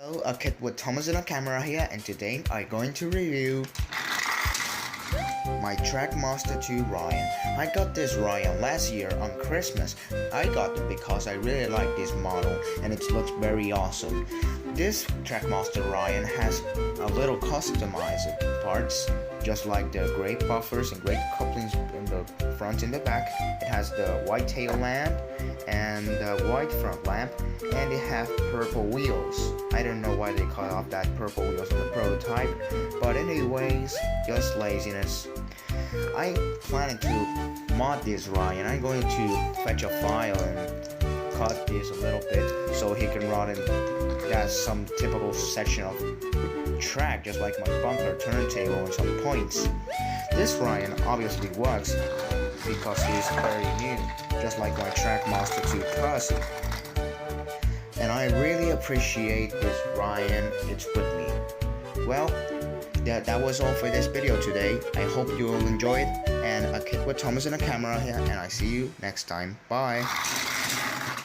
Hello, a kid with Thomas and a camera here, and today I'm going to review my Trackmaster 2 Ryan. I got this Ryan last year on Christmas. I got it because I really like this model and it looks very awesome. This Trackmaster Ryan has a little customized parts, just like the great buffers and great couplings in the front and the back. It has the white tail lamp and the white front lamp, and it has purple wheels. I don't know why they cut off that purple wheels on the prototype, but anyways, just laziness. I planning to mod this Ryan. I'm going to fetch a file and cut this a little bit so he can run in that some typical section of track, just like my bumper, turntable, and some points. This Ryan obviously works because he is very new, just like my Trackmaster 2 Percy. And I really appreciate this Ryan, it's with me. Well, that was all for this video today. I hope you will enjoy it, and a kid with Thomas and a camera here, and I see you next time. Bye.